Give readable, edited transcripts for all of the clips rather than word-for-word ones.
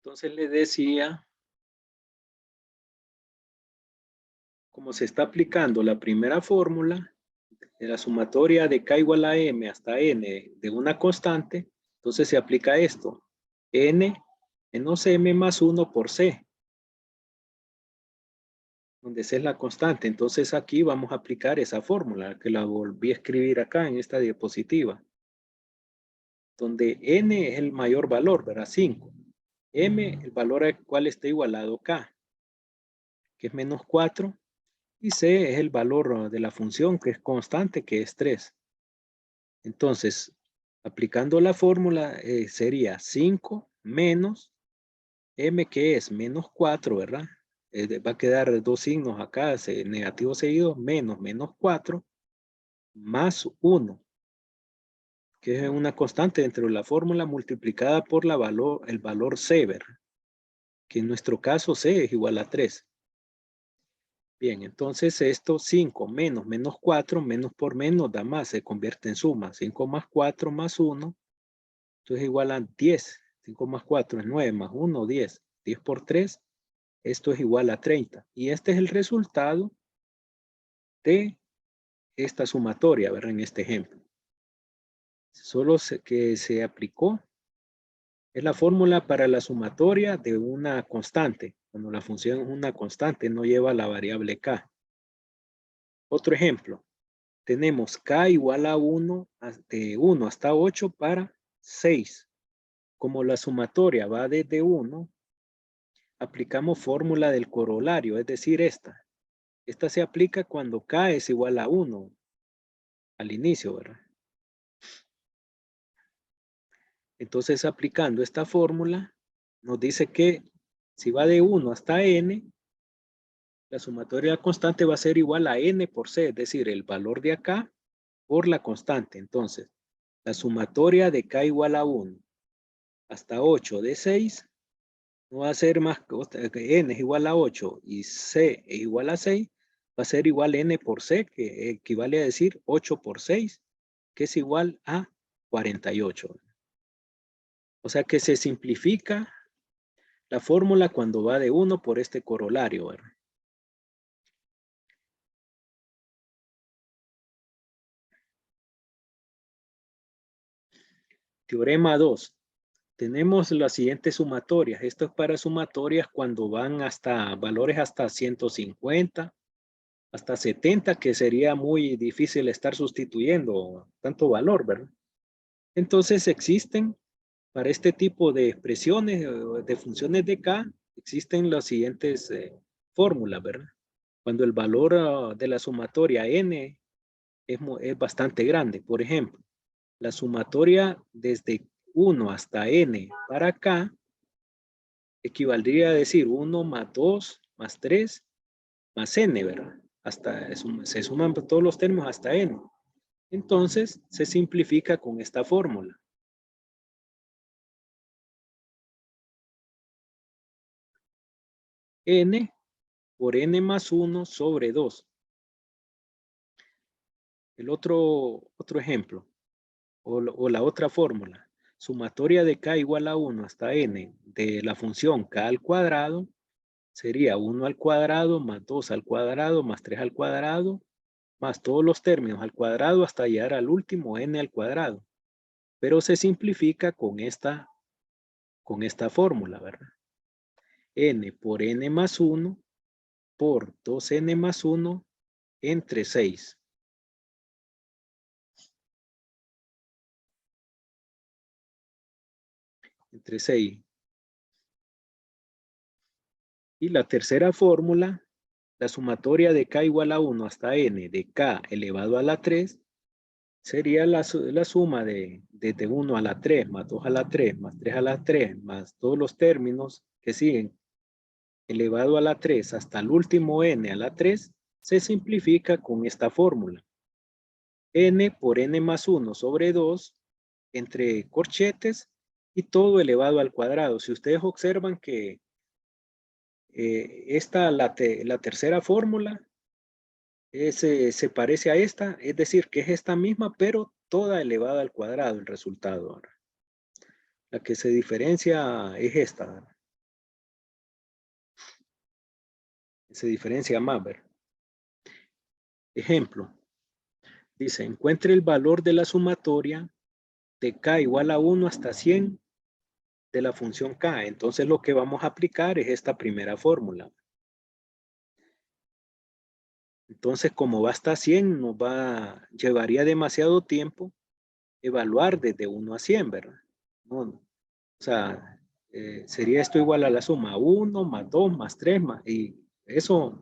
Entonces le decía, como se está aplicando la primera fórmula, de la sumatoria de k igual a m hasta n de una constante, entonces se aplica esto, n menos m más 1 por c, donde c es la constante. Entonces aquí vamos a aplicar esa fórmula, que la volví a escribir acá en esta diapositiva, donde n es el mayor valor, ¿verdad? 5. M, el valor al cual está igualado k, que es menos 4. Y c es el valor de la función, que es constante, que es 3. Entonces, aplicando la fórmula, sería 5 menos m, que es menos 4, ¿verdad? Va a quedar dos signos acá, negativo seguido, menos 4, más 1, que es una constante dentro de la fórmula multiplicada por el valor c, ¿verdad? Que en nuestro caso c es igual a 3. Bien, entonces esto 5 menos 4, menos por menos da más, se convierte en suma. 5 más 4 más 1, entonces igual a 10. 5 más 4 es 9, más 1, 10. 10 por 3, esto es igual a 30. Y este es el resultado de esta sumatoria, ¿verdad? En este ejemplo. Solo que se aplicó es la fórmula para la sumatoria de una constante. Cuando la función es una constante, no lleva la variable k. Otro ejemplo. Tenemos k igual a 1, de 1 hasta 8 para 6. Como la sumatoria va desde 1, aplicamos fórmula del corolario, es decir, esta. Esta se aplica cuando k es igual a 1 al inicio, ¿verdad? Entonces, aplicando esta fórmula, nos dice que si va de 1 hasta n, la sumatoria constante va a ser igual a n por c, es decir, el valor de acá por la constante. Entonces, la sumatoria de k igual a 1 hasta 8 de 6 no va a ser más que n es igual a 8 y c es igual a 6, va a ser igual a n por c, que equivale a decir 8 por 6, que es igual a 48. O sea que se simplifica la fórmula cuando va de 1 por este corolario, ¿verdad? Teorema 2. Tenemos las siguientes sumatorias. Esto es para sumatorias cuando van hasta valores hasta 150, hasta 70, que sería muy difícil estar sustituyendo tanto valor, ¿verdad? Entonces existen para este tipo de expresiones, de funciones de k, existen las siguientes fórmulas, ¿verdad? Cuando el valor de la sumatoria n es bastante grande. Por ejemplo, la sumatoria desde 1 hasta n para k equivaldría a decir 1 más 2 más 3 más n, ¿verdad? Se suman todos los términos hasta n. Entonces, se simplifica con esta fórmula. N por n más 1 sobre 2. El otro ejemplo, o la otra fórmula. Sumatoria de k igual a 1 hasta n de la función k al cuadrado sería 1 al cuadrado más 2 al cuadrado más 3 al cuadrado más todos los términos al cuadrado hasta llegar al último n al cuadrado. Pero se simplifica con esta fórmula, ¿verdad? N por n más 1 por 2n más 1 entre 6. Entre 6. Y la tercera fórmula, la sumatoria de k igual a 1 hasta n de k elevado a la 3, sería la suma desde 1 a la 3, más 2 a la 3, más 3 a la 3, más todos los términos que siguen elevado a la 3 hasta el último n a la 3, se simplifica con esta fórmula. N por n más 1 sobre 2 entre corchetes y todo elevado al cuadrado. Si ustedes observan que la tercera fórmula se parece a esta, es decir, que es esta misma, pero toda elevada al cuadrado el resultado. La que se diferencia es esta. Se diferencia más, ¿verdad? Ejemplo. Dice, encuentre el valor de la sumatoria de k igual a 1 hasta 100 de la función k. Entonces lo que vamos a aplicar es esta primera fórmula. Entonces, como va hasta 100, llevaría demasiado tiempo evaluar desde 1 a 100, ¿verdad? No, o sea, sería esto igual a la suma 1 más 2 más 3 más, y eso,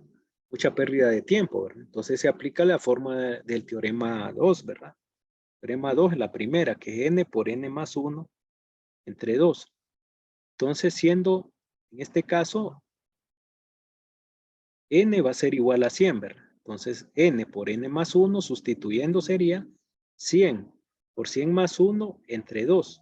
mucha pérdida de tiempo, ¿verdad? Entonces se aplica la forma del teorema 2, ¿verdad? Teorema 2 es la primera, que es n por n más 1 entre 2. Entonces, siendo, en este caso, n va a ser igual a 100, ¿verdad? Entonces, n por n más 1 sustituyendo sería 100 por 100 más 1 entre 2.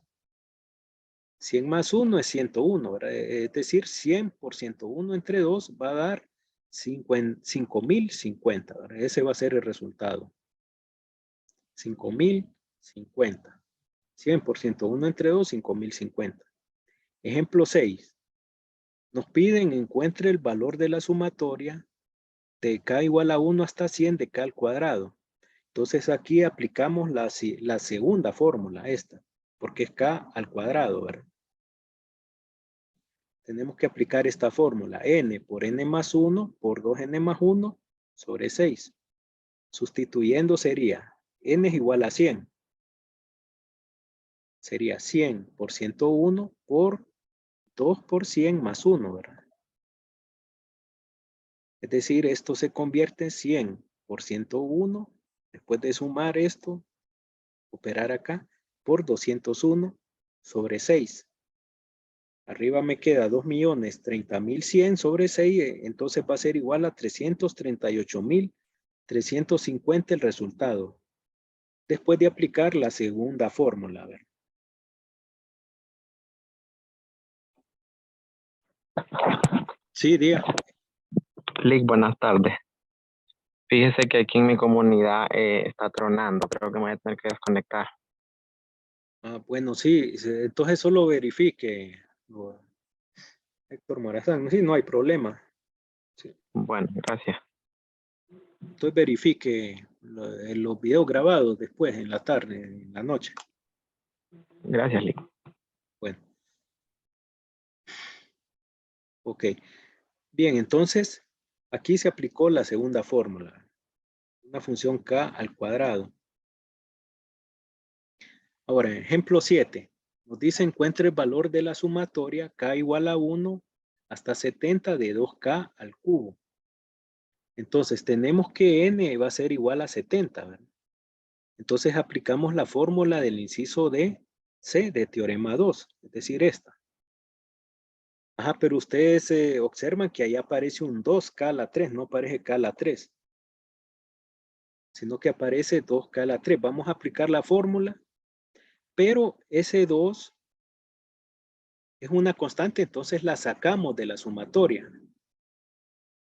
100 más 1 es 101, ¿verdad? Es decir, 100 por 101 entre 2 va a dar 5050, ¿verdad? Ese va a ser el resultado. 5050. 100 por 101 entre 2, 5050. Ejemplo 6. Nos piden encuentre el valor de la sumatoria de k igual a 1 hasta 100 de k al cuadrado. Entonces aquí aplicamos la segunda fórmula, esta, porque es k al cuadrado, ¿verdad? Tenemos que aplicar esta fórmula, n por n más 1 por 2n más 1 sobre 6. Sustituyendo sería, n es igual a 100. Sería 100 por 101 por 2 por 100 más 1, ¿verdad? Es decir, esto se convierte en 100 por 101, después de sumar esto, operar acá, por 201 sobre 6. Arriba me queda 2.030.100 sobre 6, entonces va a ser igual a 338.350 el resultado. Después de aplicar la segunda fórmula, a ver. Sí, diga. Lick, buenas tardes. Fíjese que aquí en mi comunidad está tronando. Creo que me voy a tener que desconectar. Bueno, sí. Entonces solo verifique, Héctor Morazán. Sí, no hay problema. Sí. Bueno, gracias. Entonces verifique los videos grabados después, en la tarde, en la noche. Gracias, Lick. Bueno. Ok. Bien, entonces, aquí se aplicó la segunda fórmula. Una función k al cuadrado. Ahora, ejemplo 7. Nos dice encuentre el valor de la sumatoria k igual a 1 hasta 70 de 2k al cubo. Entonces, tenemos que n va a ser igual a 70, ¿verdad? Entonces, aplicamos la fórmula del inciso de C de teorema 2, es decir, esta. Ajá, pero ustedes observan que ahí aparece un 2k a la 3, no aparece k a la 3, sino que aparece 2k a la 3. Vamos a aplicar la fórmula, pero ese 2 es una constante, entonces la sacamos de la sumatoria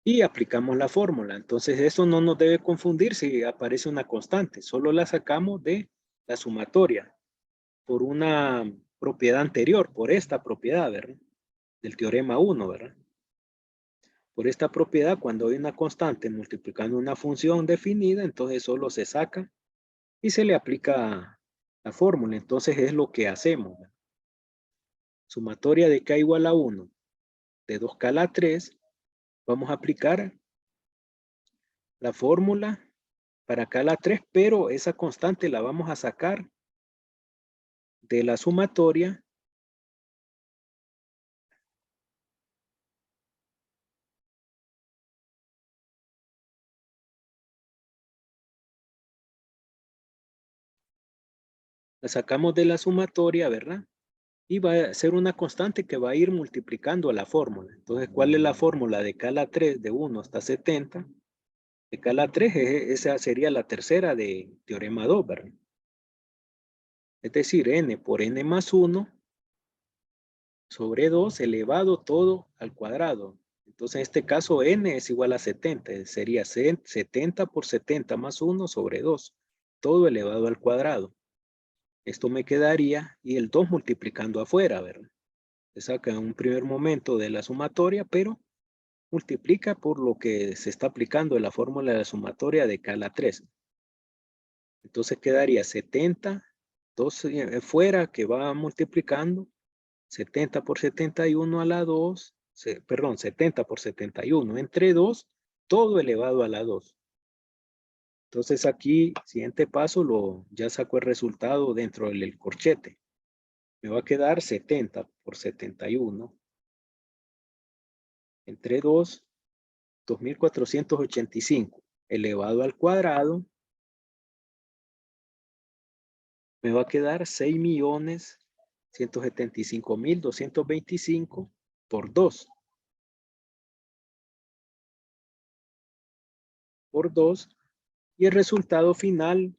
y aplicamos la fórmula. Entonces eso no nos debe confundir si aparece una constante, solo la sacamos de la sumatoria por una propiedad anterior, por esta propiedad, ¿verdad? Del teorema 1, ¿verdad? Por esta propiedad, cuando hay una constante multiplicando una función definida, entonces solo se saca y se le aplica la fórmula. Entonces es lo que hacemos, ¿verdad? Sumatoria de k igual a 1 de 2k a la 3, vamos a aplicar la fórmula para k a la 3, pero esa constante la vamos a sacar de la sumatoria la sacamos de la sumatoria, ¿verdad? Y va a ser una constante que va a ir multiplicando a la fórmula. Entonces, ¿cuál es la fórmula de k a la 3 de 1 hasta 70? De k a la 3, esa sería la tercera de teorema 2, ¿verdad? Es decir, n por n más 1 sobre 2 elevado todo al cuadrado. Entonces, en este caso, n es igual a 70. Sería 70 por 70 más 1 sobre 2. Todo elevado al cuadrado. Esto me quedaría, y el 2 multiplicando afuera, ¿verdad? Se saca en un primer momento de la sumatoria, pero multiplica por lo que se está aplicando en la fórmula de la sumatoria de K a la 3. Entonces quedaría 70, 12 fuera que va multiplicando, 70 por 71 a la 2, perdón, 70 por 71 entre 2, todo elevado a la 2. Entonces aquí, siguiente paso, ya saco el resultado dentro del corchete. Me va a quedar 70 por 71 entre 2, 2485 elevado al cuadrado. Me va a quedar 6.175.225 por 2. Por 2. Y el resultado final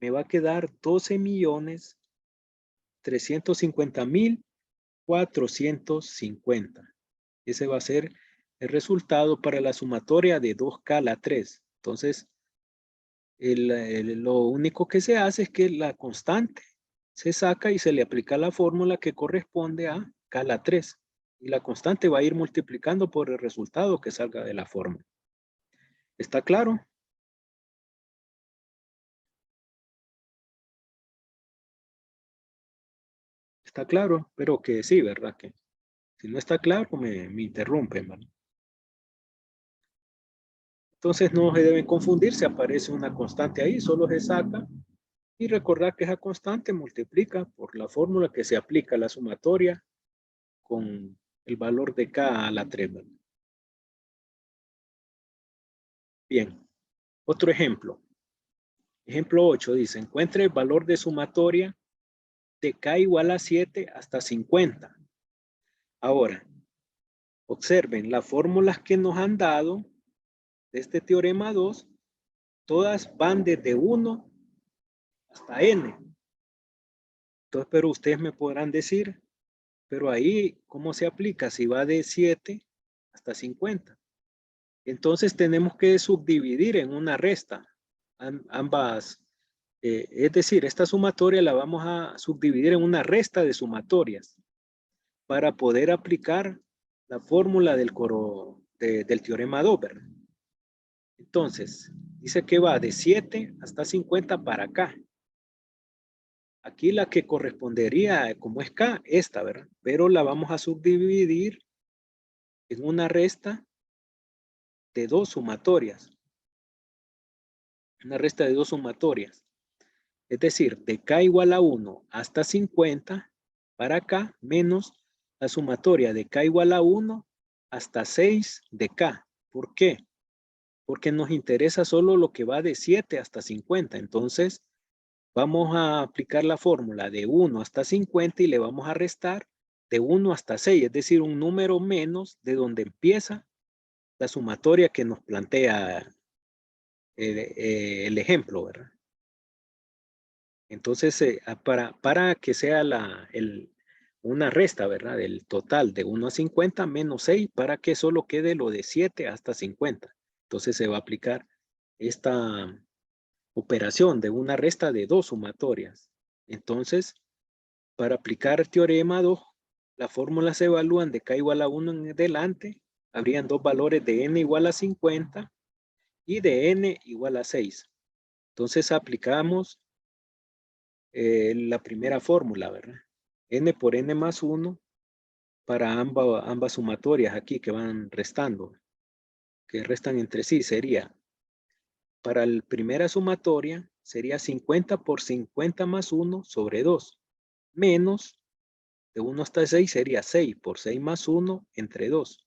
me va a quedar 12.350.450. Ese va a ser el resultado para la sumatoria de 2K a la 3. Entonces, lo único que se hace es que la constante se saca y se le aplica la fórmula que corresponde a K a la 3. Y la constante va a ir multiplicando por el resultado que salga de la fórmula. ¿Está claro? Está claro, pero que sí, ¿verdad? Que si no está claro, me interrumpen, ¿verdad? Entonces no se deben confundir, si aparece una constante ahí, solo se saca y recordar que esa constante multiplica por la fórmula que se aplica a la sumatoria con el valor de K a la 3. ¿Verdad? Bien, otro ejemplo. Ejemplo 8 dice, encuentre el valor de sumatoria de K igual a 7 hasta 50. Ahora, observen, las fórmulas que nos han dado de este teorema 2, todas van desde 1 hasta N. Entonces, pero ustedes me podrán decir, pero ahí, ¿cómo se aplica? Si va de 7 hasta 50. Entonces, tenemos que subdividir en una resta ambas. Es decir, esta sumatoria la vamos a subdividir en una resta de sumatorias para poder aplicar la fórmula del teorema 2, ¿verdad? Entonces, dice que va de 7 hasta 50 para acá. Aquí la que correspondería, como es K, esta, ¿verdad? Pero la vamos a subdividir en una resta de dos sumatorias. Una resta de dos sumatorias. Es decir, de K igual a 1 hasta 50 para acá, menos la sumatoria de K igual a 1 hasta 6 de K. ¿Por qué? Porque nos interesa solo lo que va de 7 hasta 50. Entonces, vamos a aplicar la fórmula de 1 hasta 50 y le vamos a restar de 1 hasta 6, es decir, un número menos de donde empieza la sumatoria que nos plantea el ejemplo, ¿verdad? Entonces, para que sea una resta, ¿verdad? Del total de 1 a 50 menos 6 para que solo quede lo de 7 hasta 50. Entonces se va a aplicar esta operación de una resta de dos sumatorias. Entonces, para aplicar el teorema 2, las fórmulas se evalúan de K igual a 1 en adelante. Habrían dos valores de N igual a 50 y de N igual a 6. Entonces aplicamos la primera fórmula, ¿verdad? N por N más 1 para ambas sumatorias aquí que van restando, que restan entre sí, sería, para la primera sumatoria, sería 50 por 50 más 1 sobre 2, menos de 1 hasta 6 sería 6 por 6 más 1 entre 2.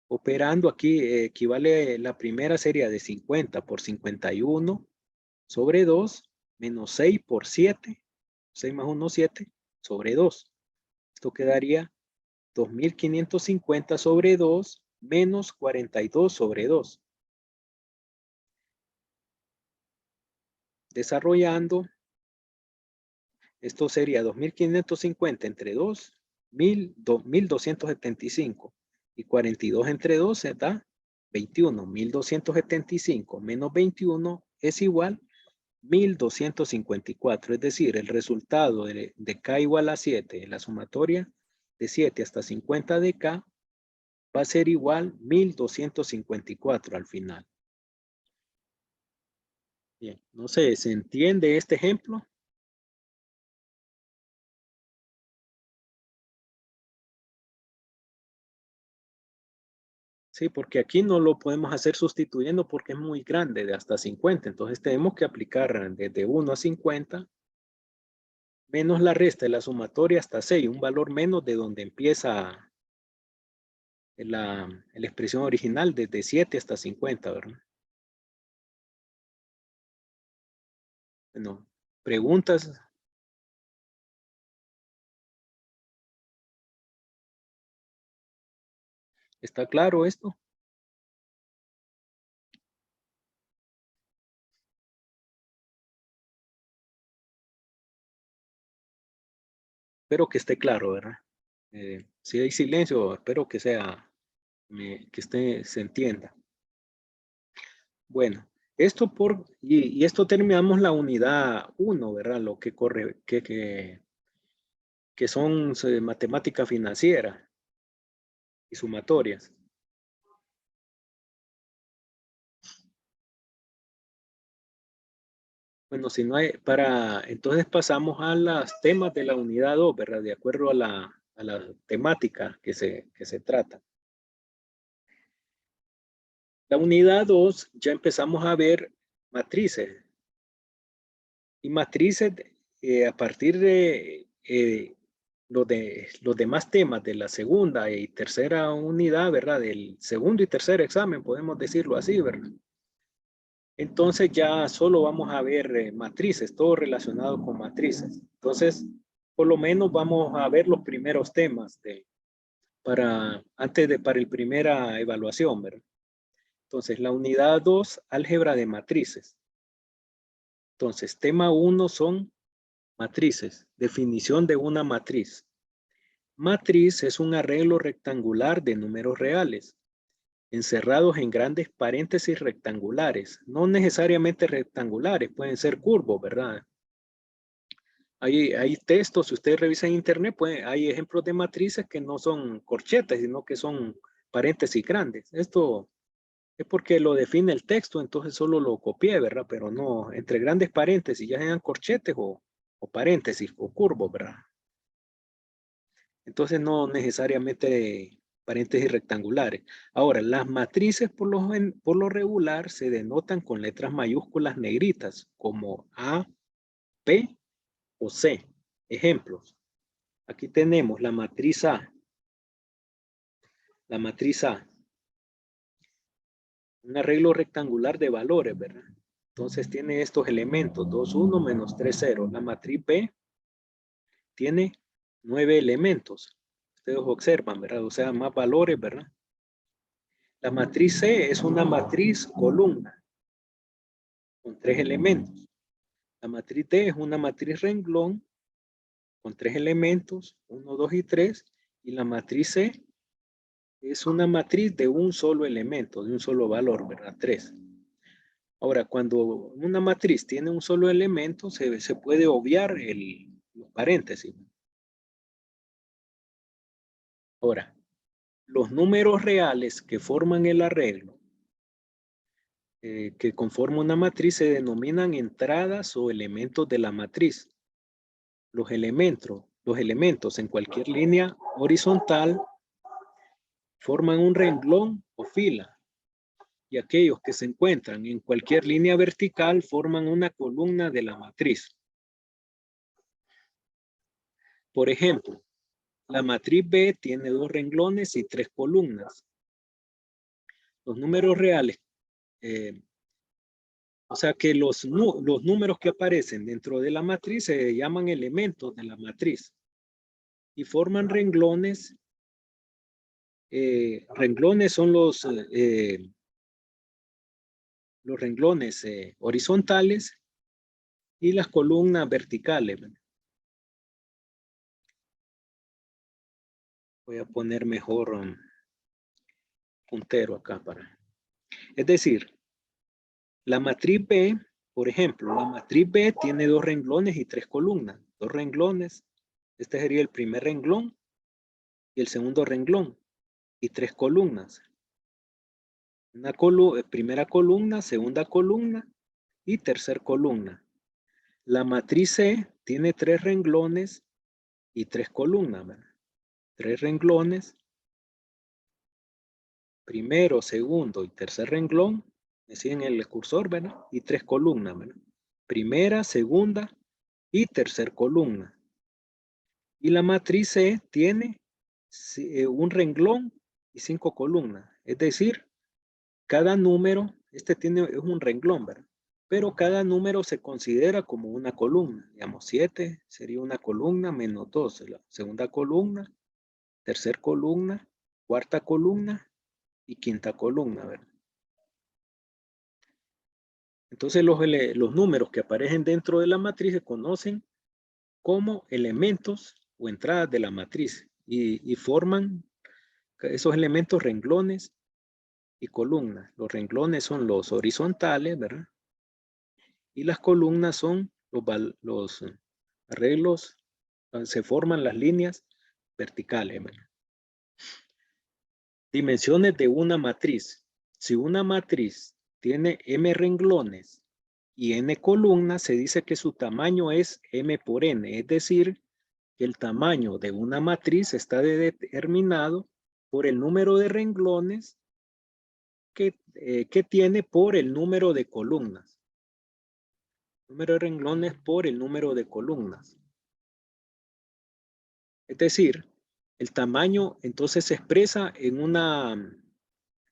Operando aquí equivale, la primera sería de 50 por 51 sobre 2 menos 6 por 7, 6 más 1, 7 sobre 2. Esto quedaría 2550 sobre 2 menos 42 sobre 2. Desarrollando, esto sería 2550 entre 2, 1275. Y 42 entre 2 se da 21. 1275 menos 21 es igual 1254. Es decir, el resultado de K igual a 7 en la sumatoria de 7 hasta 50 de K va a ser igual 1254 al final. Bien, no sé, ¿se entiende este ejemplo? Sí, porque aquí no lo podemos hacer sustituyendo porque es muy grande, de hasta 50. Entonces tenemos que aplicar desde 1 a 50, menos la resta de la sumatoria hasta 6, un valor menos de donde empieza la expresión original, desde 7 hasta 50, ¿verdad? Bueno, preguntas. ¿Está claro esto? Espero que esté claro, ¿verdad? Si hay silencio, espero que sea, se entienda. Bueno, esto y esto terminamos la unidad 1, ¿verdad? Lo que corre, que son matemática financiera y sumatorias. Bueno, si no hay, entonces pasamos a los temas de la unidad 2, ¿verdad? De acuerdo a la temática que se trata. La unidad 2 ya empezamos a ver matrices. Y matrices a partir de los demás temas de la segunda y tercera unidad, ¿verdad? Del segundo y tercer examen, podemos decirlo así, ¿verdad? Entonces ya solo vamos a ver matrices, todo relacionado con matrices. Entonces, por lo menos vamos a ver los primeros temas para el primera evaluación, ¿verdad? Entonces, la unidad 2, álgebra de matrices. Entonces, tema 1 son matrices. Definición de una matriz. Matriz es un arreglo rectangular de números reales, encerrados en grandes paréntesis rectangulares. No necesariamente rectangulares, pueden ser curvos, ¿verdad? Hay textos, si ustedes revisan en internet, hay ejemplos de matrices que no son corchetes, sino que son paréntesis grandes. Esto es porque lo define el texto, entonces solo lo copié, ¿verdad? Pero no, entre grandes paréntesis, ya sean corchetes o paréntesis o curvos, ¿verdad? Entonces no necesariamente paréntesis rectangulares. Ahora, las matrices por lo regular se denotan con letras mayúsculas negritas como A, P o C. Ejemplos. Aquí tenemos la matriz A. La matriz A. Un arreglo rectangular de valores, ¿verdad? Entonces tiene estos elementos, 2, 1 menos 3, 0. La matriz B tiene 9 elementos. Ustedes observan, ¿verdad? O sea, más valores, ¿verdad? La matriz C es una matriz columna con 3 elementos. La matriz D es una matriz renglón con 3 elementos, 1, 2 y 3. Y la matriz C es una matriz de un solo elemento, de un solo valor, ¿verdad? 3. Ahora, cuando una matriz tiene un solo elemento, se puede obviar los paréntesis. Ahora, los números reales que forman el arreglo, que conforman una matriz, se denominan entradas o elementos de la matriz. Los elementos en cualquier línea horizontal forman un renglón o fila, y aquellos que se encuentran en cualquier línea vertical forman una columna de la matriz. Por ejemplo, la matriz B tiene 2 renglones y 3 columnas. Los números reales, o sea que los números que aparecen dentro de la matriz se llaman elementos de la matriz y forman renglones. Renglones son los renglones horizontales y las columnas verticales. Voy a poner mejor puntero acá para. Es decir, la matriz B, por ejemplo, la matriz B tiene 2 renglones y 3 columnas. 2 renglones. Este sería el primer renglón y el segundo renglón y 3 columnas. Primera columna, segunda columna y tercera columna. La matriz C tiene 3 renglones y 3 columnas, ¿verdad? 3 renglones, primero, segundo y tercer renglón, me siguen el cursor, ¿verdad? Y 3 columnas, ¿verdad? Primera, segunda y tercer columna. Y la matriz C tiene un renglón y 5 columnas. Es decir, cada número, es un renglón, ¿verdad? Pero cada número se considera como una columna. Digamos, 7 sería una columna menos 2. La segunda columna, tercera columna, cuarta columna y quinta columna, ¿verdad? Entonces los números que aparecen dentro de la matriz se conocen como elementos o entradas de la matriz y forman esos elementos renglones y columnas. Los renglones son los horizontales, ¿verdad? Y las columnas son los arreglos, se forman las líneas verticales, ¿verdad? Dimensiones de una matriz. Si una matriz tiene m renglones y n columnas, se dice que su tamaño es m por n, es decir, que el tamaño de una matriz está determinado por el número de renglones que tiene por el número de columnas. Número de renglones por el número de columnas. Es decir, el tamaño entonces se expresa en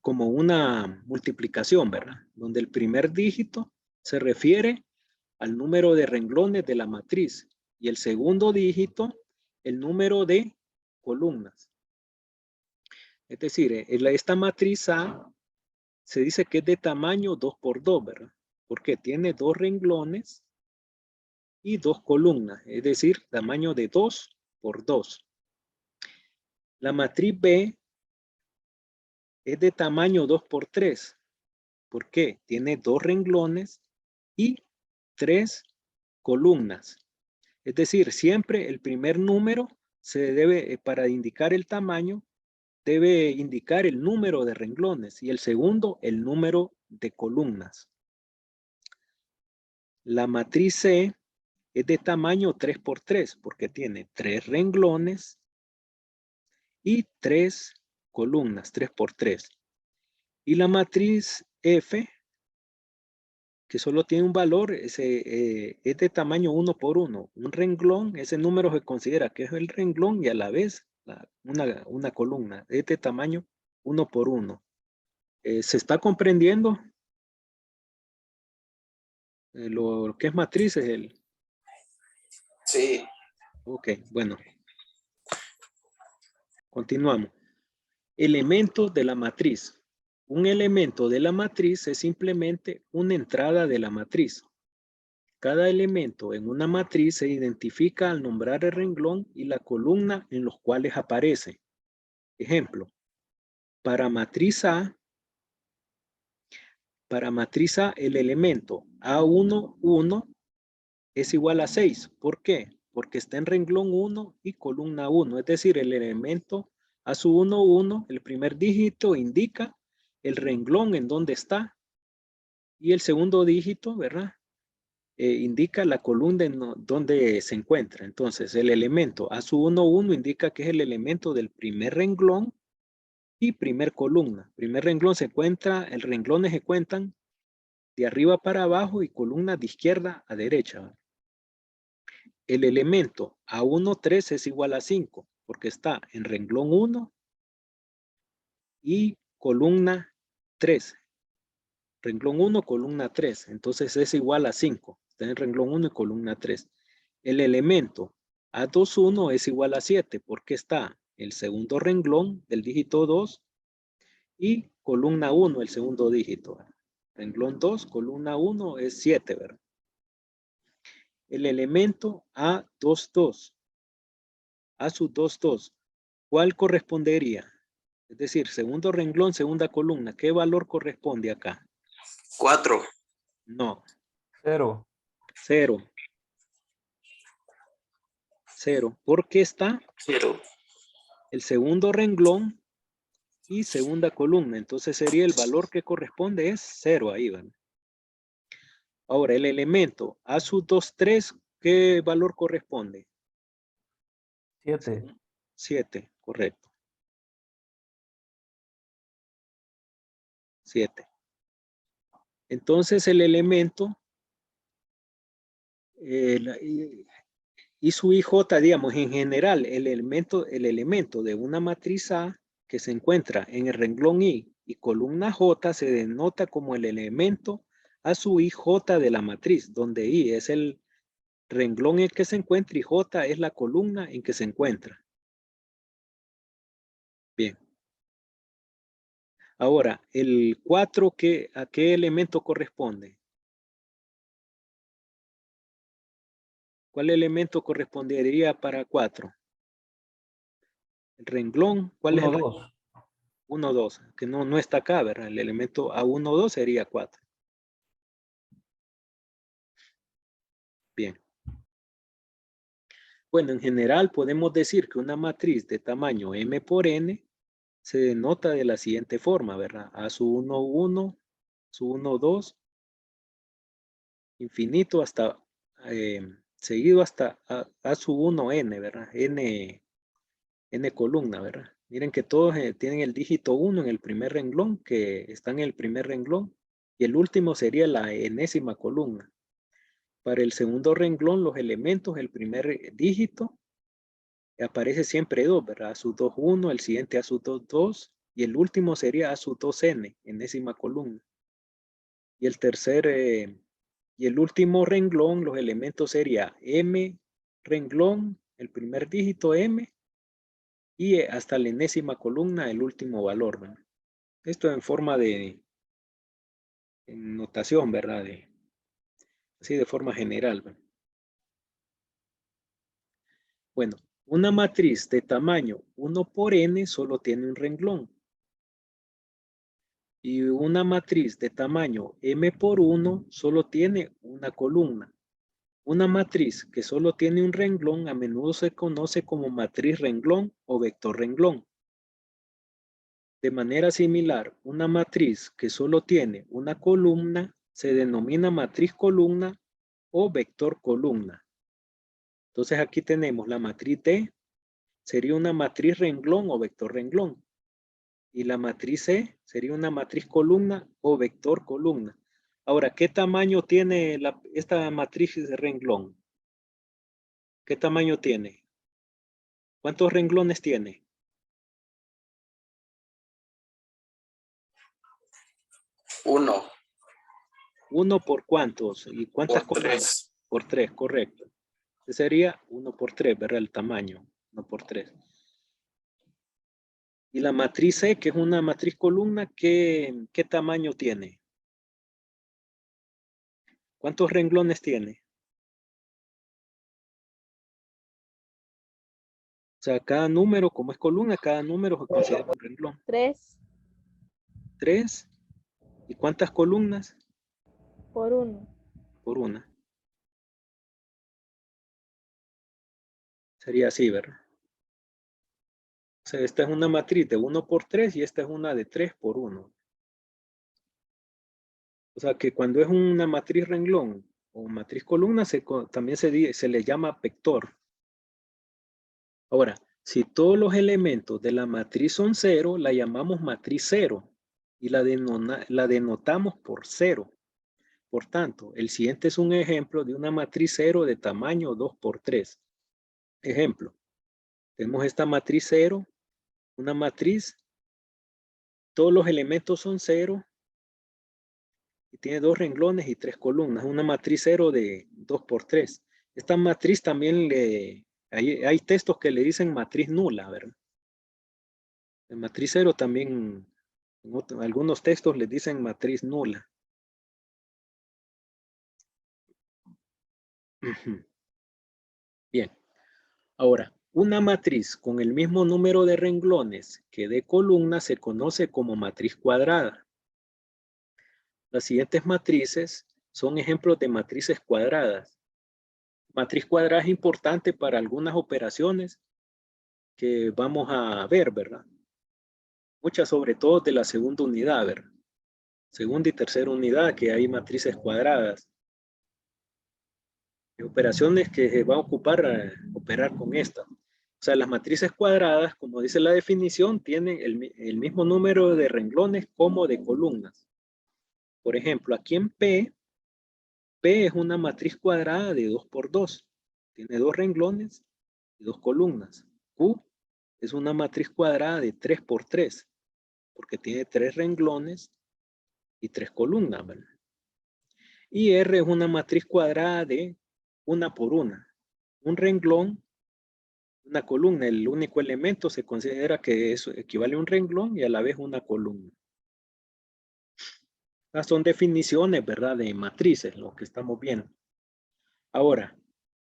como una multiplicación, ¿verdad? Donde el primer dígito se refiere al número de renglones de la matriz y el segundo dígito el número de columnas. Es decir, esta matriz A se dice que es de tamaño 2 por 2, ¿verdad? Porque tiene 2 renglones y 2 columnas, es decir, tamaño de 2 por 2. La matriz B es de tamaño 2 por 3. ¿Por qué? Tiene 2 renglones y 3 columnas. Es decir, siempre el primer número se debe, para indicar el tamaño, debe indicar el número de renglones y el segundo el número de columnas. La matriz C es de tamaño 3 por 3 porque tiene 3 renglones y 3 columnas, 3 por 3. Y la matriz F, que solo tiene un valor, es de tamaño 1 por 1. Un renglón, ese número se considera que es el renglón y a la vez una columna. Es de tamaño 1 por 1. ¿Se está comprendiendo? Lo que es matriz es el... Sí. Ok, bueno. Continuamos. Elementos de la matriz. Un elemento de la matriz es simplemente una entrada de la matriz. Cada elemento en una matriz se identifica al nombrar el renglón y la columna en los cuales aparece. Ejemplo, para matriz A el elemento A1, 1 es igual a 6. ¿Por qué? Porque está en renglón 1 y columna 1. Es decir, el elemento A1, 1, el primer dígito indica el renglón en donde está y el segundo dígito, ¿verdad? Indica la columna en donde se encuentra. Entonces, el elemento A1, 1 indica que es el elemento del primer renglón y primer columna. Primer renglón se encuentra, el renglones se cuentan de arriba para abajo y columnas de izquierda a derecha, ¿verdad? El elemento A1, 3 es igual a 5 porque está en renglón 1 y columna 3. Renglón 1, columna 3. Entonces es igual a 5. Está en renglón 1 y columna 3. El elemento A2, 1 es igual a 7 porque está el segundo renglón del dígito 2 y columna 1, el segundo dígito. Renglón 2, columna 1 es 7, ¿verdad? El elemento A2, 2. A sub 2, 2. ¿Cuál correspondería? Es decir, segundo renglón, segunda columna. ¿Qué valor corresponde acá? 4. No. 0. 0. 0. ¿Por qué está? 0. el segundo renglón y segunda columna. Entonces sería el valor que corresponde es 0 ahí, ¿verdad? Ahora, el elemento A sub 2, 3, ¿qué valor corresponde? 7. 7, correcto. 7. Entonces el elemento y su IJ, digamos, en general, el elemento de una matriz A que se encuentra en el renglón I y columna J se denota como el elemento a su IJ de la matriz, donde I es el renglón en el que se encuentra y J es la columna en que se encuentra. Bien. Ahora, el 4, ¿a qué elemento corresponde? ¿Cuál elemento correspondería para 4? El renglón, ¿cuál 1, es el 2. 1, 2? Que no está acá, ¿verdad? El elemento A1, 2 sería 4. Bien. Bueno, en general podemos decir que una matriz de tamaño M por N se denota de la siguiente forma, ¿verdad? A su 1, 1, su 1, 2, infinito hasta, seguido hasta A su 1, N, ¿verdad? N columna, ¿verdad? Miren que todos tienen el dígito 1 en el primer renglón, que está en el primer renglón, y el último sería la enésima columna. Para el segundo renglón, los elementos, el primer dígito, aparece siempre 2, ¿verdad? A sub 2, 1, el siguiente A sub 2, 2, y el último sería A sub 2, N, enésima columna. Y el tercer, y el último renglón, los elementos sería M renglón, el primer dígito M, y hasta la enésima columna el último valor, ¿verdad? Esto en forma de en notación, ¿verdad? Así de forma general, ¿verdad? Bueno, una matriz de tamaño 1 por n solo tiene un renglón. Y una matriz de tamaño m por 1 solo tiene una columna. Una matriz que solo tiene un renglón a menudo se conoce como matriz renglón o vector renglón. De manera similar, una matriz que solo tiene una columna se denomina matriz columna o vector columna. Entonces aquí tenemos la matriz D, sería una matriz renglón o vector renglón. Y la matriz C sería una matriz columna o vector columna. Ahora, ¿qué tamaño tiene esta matriz de renglón? ¿Qué tamaño tiene? ¿Cuántos renglones tiene? 1 ¿1 por cuántos? ¿Y cuántas por columnas? 3. Por 3, correcto. Ese sería 1 por 3, ¿verdad? El tamaño, 1 por 3. Y la matriz C, que es una matriz columna, ¿qué tamaño tiene? ¿Cuántos renglones tiene? O sea, cada número, como es columna, cada número se considera un renglón. 3 3. ¿Y cuántas columnas? por 1. Por una. Sería así, ¿verdad? O sea, esta es una matriz de 1 por 3 y esta es una de 3 por 1. O sea, que cuando es una matriz renglón o matriz columna, también se le llama vector. Ahora, si todos los elementos de la matriz son 0, la llamamos matriz 0 y la denotamos por 0. Por tanto, el siguiente es un ejemplo de una matriz 0 de tamaño 2 por 3. Ejemplo, tenemos esta matriz 0, una matriz, todos los elementos son 0 y tiene 2 renglones y 3 columnas, una matriz 0 de 2 por 3. Esta matriz también hay textos que le dicen matriz nula, ¿verdad? La matriz 0 también, en algunos textos le dicen matriz nula. Bien, ahora, una matriz con el mismo número de renglones que de columnas se conoce como matriz cuadrada. Las siguientes matrices son ejemplos de matrices cuadradas. Matriz cuadrada es importante para algunas operaciones que vamos a ver, ¿verdad? Muchas sobre todo de la segunda unidad, ¿verdad? Segunda y tercera unidad, que hay matrices cuadradas. Operaciones que se va a ocupar operar con esta. O sea, las matrices cuadradas, como dice la definición, tienen el mismo número de renglones como de columnas. Por ejemplo, aquí en P es una matriz cuadrada de 2 por 2. Tiene 2 renglones y 2 columnas. Q es una matriz cuadrada de 3 por 3, porque tiene 3 renglones y 3 columnas, ¿verdad? Y R es una matriz cuadrada de 1 por 1. Un renglón, una columna. El único elemento se considera que eso equivale a un renglón y a la vez una columna. Estas son definiciones, ¿verdad? De matrices, lo que estamos viendo. Ahora,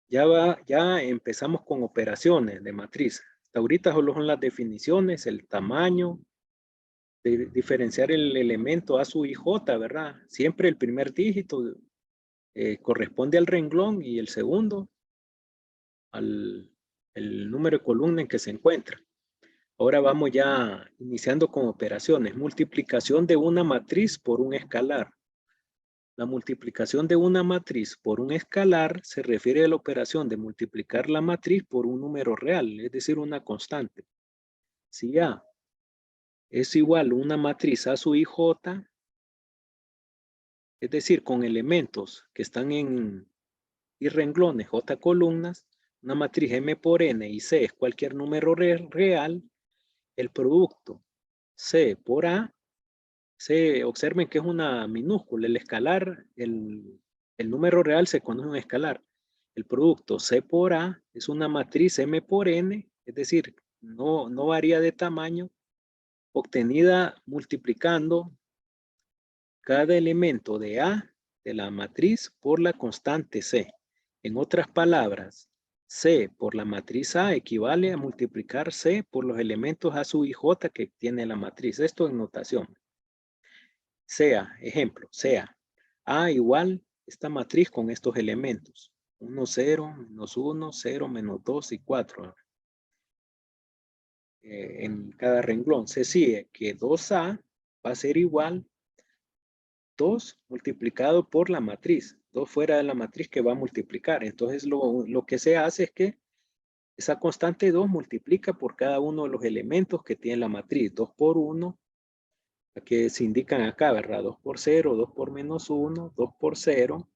ya empezamos con operaciones de matriz. Hasta ahorita solo son las definiciones, el tamaño, de diferenciar el elemento A sub i j, ¿verdad? Siempre el primer dígito corresponde al renglón y el segundo al el número de columna en que se encuentra. Ahora vamos ya iniciando con operaciones. Multiplicación de una matriz por un escalar. La multiplicación de una matriz por un escalar se refiere a la operación de multiplicar la matriz por un número real, es decir, una constante. Si A es igual a una matriz A sub i j, es decir, con elementos que están en y renglones J columnas, una matriz M por N y C es cualquier número real, el producto C por A, observen que es una minúscula, el escalar, el número real se conoce un escalar. El producto C por A es una matriz M por N, es decir, no varía de tamaño, obtenida multiplicando cada elemento de A de la matriz por la constante C. En otras palabras, C por la matriz A equivale a multiplicar C por los elementos A sub i j que tiene la matriz. Esto en notación. Sea, ejemplo, sea A igual esta matriz con estos elementos. 1, 0, menos 1, 0, menos 2 y 4. En cada renglón se sigue que 2A va a ser igual 2 multiplicado por la matriz. 2 fuera de la matriz que va a multiplicar. Entonces lo que se hace es que esa constante 2 multiplica por cada uno de los elementos que tiene la matriz. 2 por 1, que se indican acá, ¿verdad? 2 por 0, 2 por menos 1, 2 por 0,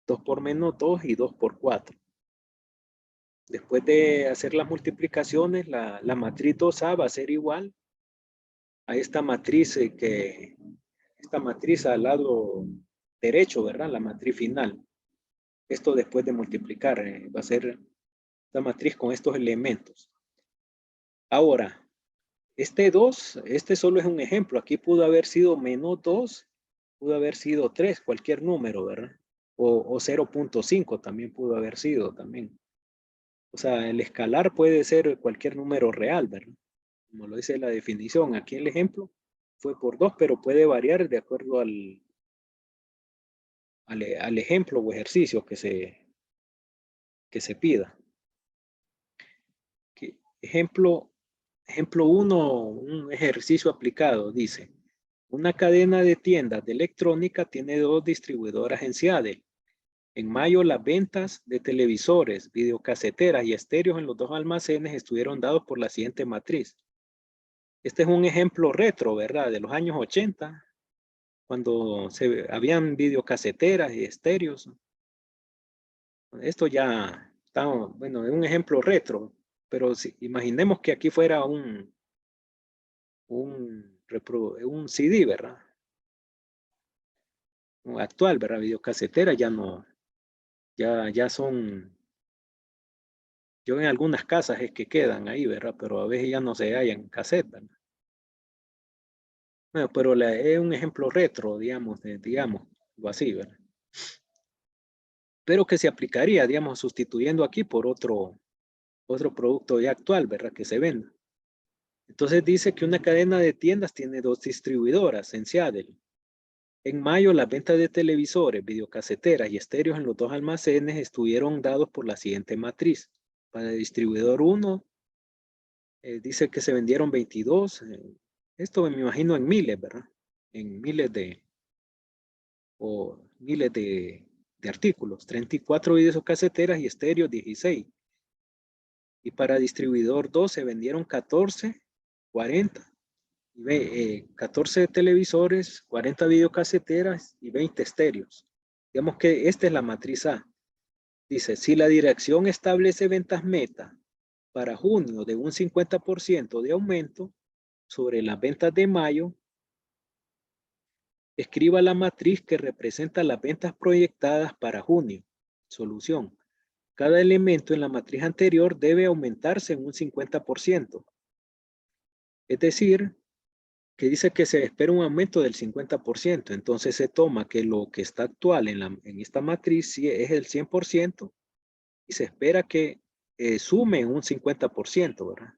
2 por menos 2 y 2 por 4. Después de hacer las multiplicaciones, la matriz 2A va a ser igual a esta matriz esta matriz al lado derecho, ¿verdad? La matriz final. Esto después de multiplicar va a ser la matriz con estos elementos. Ahora, este 2, este solo es un ejemplo. Aquí pudo haber sido menos 2, pudo haber sido 3, cualquier número, ¿verdad? O 0.5 también pudo haber sido también. O sea, el escalar puede ser cualquier número real, ¿verdad? Como lo dice la definición. Aquí el ejemplo fue por 2, pero puede variar de acuerdo al ejemplo o ejercicio que se pida. Ejemplo 1, un ejercicio aplicado, dice, una cadena de tiendas de electrónica tiene 2 distribuidoras en Seattle. En mayo las ventas de televisores, videocaseteras y estéreos en los 2 almacenes estuvieron dados por la siguiente matriz. Este es un ejemplo retro, ¿verdad? De los años 80, cuando habían videocaseteras y estéreos. Esto ya está, bueno, es un ejemplo retro, pero si, imaginemos que aquí fuera un CD, ¿verdad? Actual, ¿verdad? Videocasetera ya no, ya son, yo en algunas casas es que quedan ahí, ¿verdad? Pero a veces ya no se hallan en cassette, ¿verdad? Bueno, pero es un ejemplo retro, digamos, o así, ¿verdad? Pero que se aplicaría, digamos, sustituyendo aquí por otro producto ya actual, ¿verdad? Que se venda. Entonces dice que una cadena de tiendas tiene 2 distribuidoras en Seattle. En mayo, las ventas de televisores, videocaseteras y estéreos en los 2 almacenes estuvieron dados por la siguiente matriz. Para el distribuidor 1, Dice que se vendieron 22. Esto me imagino en miles, ¿verdad? En miles de artículos. 34 videocaseteras y estéreos 16. Y para distribuidor 2 se vendieron 14, 40. 14 televisores, 40 videocaseteras y 20 estéreos. Digamos que esta es la matriz A. Dice, si la dirección establece ventas meta para junio de un 50% de aumento sobre las ventas de mayo, escriba la matriz que representa las ventas proyectadas para junio. Solución. Cada elemento en la matriz anterior debe aumentarse en un 50%. Es decir, que dice que se espera un aumento del 50%. Entonces se toma que lo que está actual en esta matriz es el 100% y se espera que sume un 50%, ¿verdad?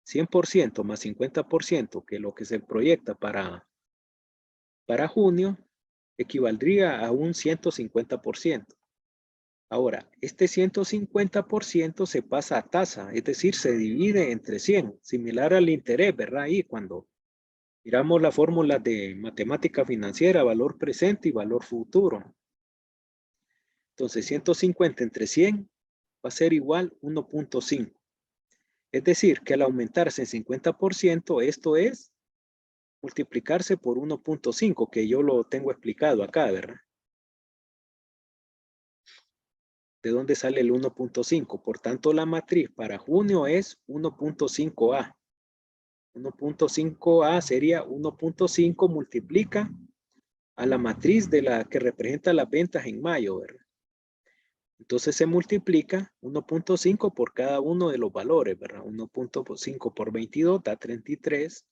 100% más 50%, que lo que se proyecta para junio, equivaldría a un 150%. Ahora, este 150% se pasa a tasa, es decir, se divide entre 100, similar al interés, ¿verdad? Ahí cuando miramos la fórmula de matemática financiera, valor presente y valor futuro. Entonces, 150 entre 100 va a ser igual 1.5. Es decir, que al aumentarse en 50%, esto es multiplicarse por 1.5, que yo lo tengo explicado acá, ¿verdad? ¿De dónde sale el 1.5? Por tanto, la matriz para junio es 1.5A. 1.5A sería 1.5 multiplica a la matriz de la que representa las ventas en mayo, ¿verdad? Entonces se multiplica 1.5 por cada uno de los valores, ¿verdad? 1.5 por 22 da 33.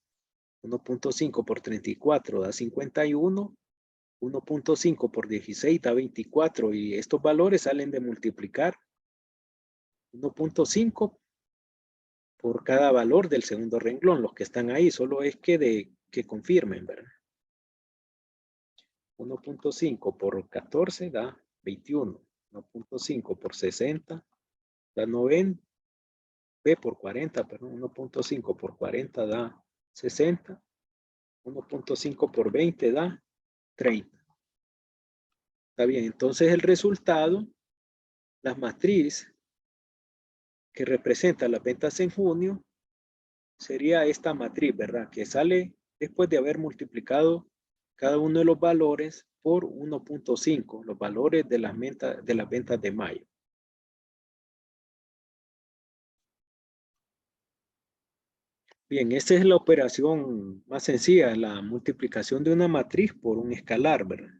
1.5 por 34 da 51. 1.5 por 16 da 24. Y estos valores salen de multiplicar 1.5 por cada valor del segundo renglón. Los que están ahí, solo es que confirmen, ¿verdad? 1.5 por 14 da 21. 1.5 por 60 da 90. B por 40, perdón. 1.5 por 40 da 60. 1.5 por 20 da 30. Está bien, entonces el resultado, la matriz que representa las ventas en junio, sería esta matriz, ¿verdad? Que sale después de haber multiplicado cada uno de los valores por 1.5, los valores de las ventas de mayo. Bien, esta es la operación más sencilla, la multiplicación de una matriz por un escalar, ¿verdad?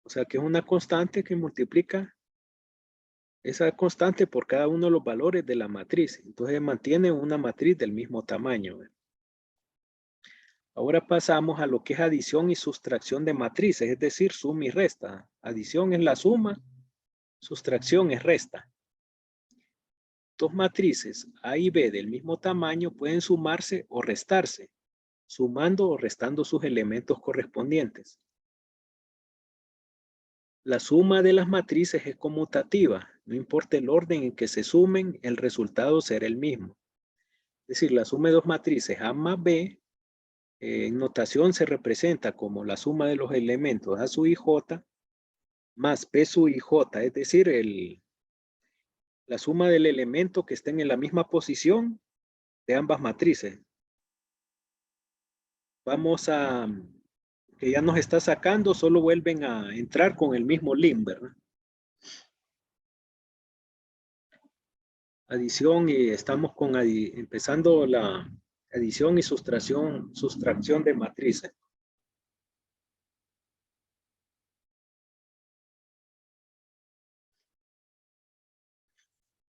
O sea que es una constante que multiplica esa constante por cada uno de los valores de la matriz. Entonces mantiene una matriz del mismo tamaño, ¿verdad? Ahora pasamos a lo que es adición y sustracción de matrices, es decir, suma y resta. Adición es la suma, sustracción es resta. Dos matrices A y B del mismo tamaño pueden sumarse o restarse, sumando o restando sus elementos correspondientes. La suma de las matrices es conmutativa, no importa el orden en que se sumen, el resultado será el mismo. Es decir, la suma de dos matrices A más B, en notación se representa como la suma de los elementos A sub i j más B sub i j, es decir, la suma del elemento que estén en la misma posición de ambas matrices. Vamos a, que ya nos está sacando, solo vuelven a entrar con el mismo link, ¿verdad? Adición y estamos empezando la adición y sustracción de matrices.